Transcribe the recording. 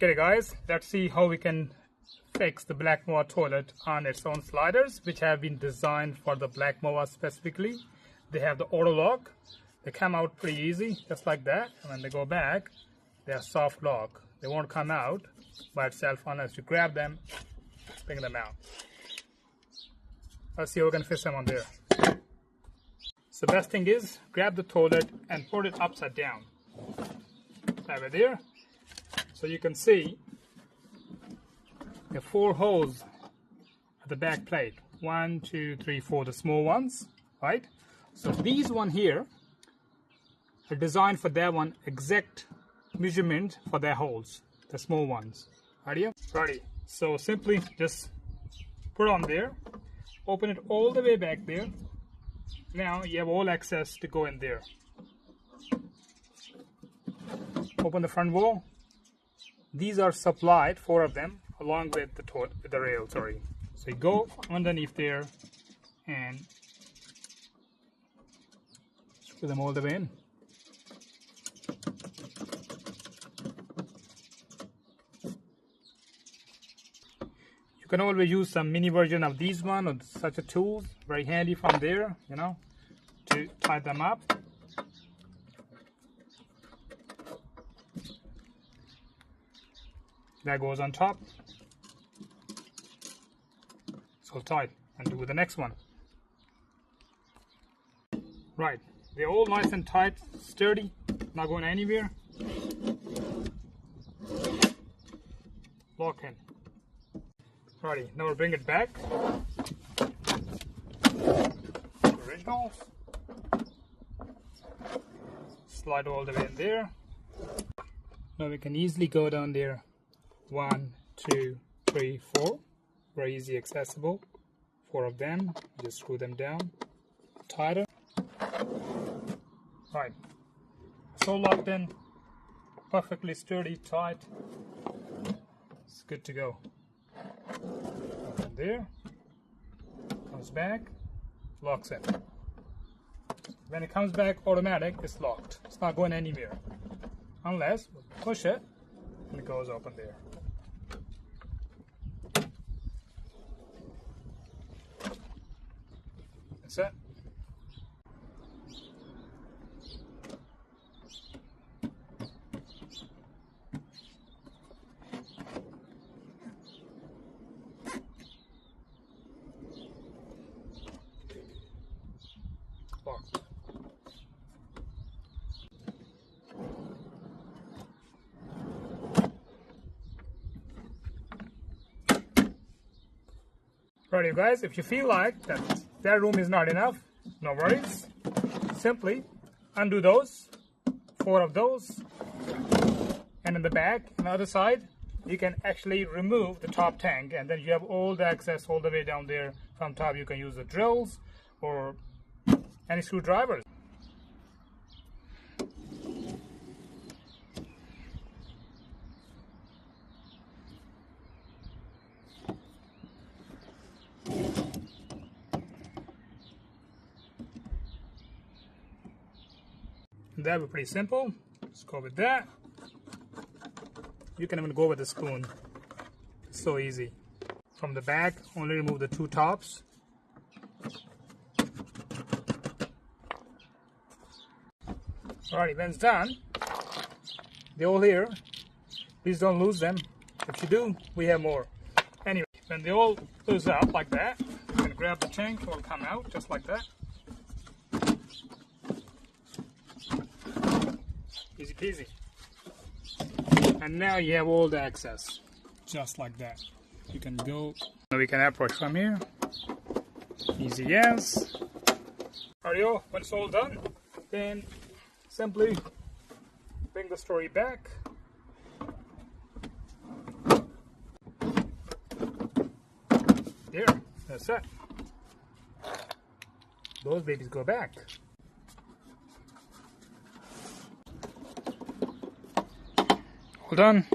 Okay guys, let's see how we can fix the BlackMOA toilet on its own sliders, which have been designed for the BlackMOA specifically. They have the auto lock. They come out pretty easy, just like that. And when they go back, they are soft lock. They won't come out by itself unless you grab them, bring them out. Let's see how we can fit them on there. So the best thing is, grab the toilet and put it upside down. Over there. So you can see the 4 holes at the back plate. 1, 2, 3, 4, the small ones, right? So these one here are designed for that one exact measurement for their holes, the small ones. Ready? So simply just put on there, open it all the way back there. Now you have all access to go in there. Open the front wall. These are supplied, 4 of them, along with the rail. So you go underneath there and screw them all the way in. You can always use some mini version of these one or such a tool, very handy from there, you know, to tie them up. That goes on top. It's all tight. And do with the next one. Right, they're all nice and tight, sturdy, not going anywhere. Lock in. Alrighty, now we'll bring it back. Originals. Slide all the way in there. Now we can easily go down there. 1, 2, 3, 4. Very easy accessible. 4 of them. Just screw them down. Tighter. Right. So locked in. Perfectly sturdy, tight. It's good to go. Open there. Comes back. Locks in. When it comes back automatic, it's locked. It's not going anywhere. Unless we push it and it goes open there. That's it. Locked. Alright guys, if you feel like that room is not enough, no worries. Simply undo those, 4 of those, and in the back, on the other side, you can actually remove the top tank, and then you have all the access all the way down there. From top you can use the drills or any screwdrivers. That would be pretty simple. Let's go with that. You can even go with a spoon. It's so easy. From the back, only remove the 2 tops. Alrighty, when it's done, they're all here. Please don't lose them. If you do, we have more. Anyway, when they all lose up like that, you can grab the tank, it will come out just like that. Easy peasy. And now you have all the access, just like that. You can go. Now we can approach from here. Easy as. Alright, when it's all done, then simply bring the story back. There, that's it. Those babies go back. Hold on.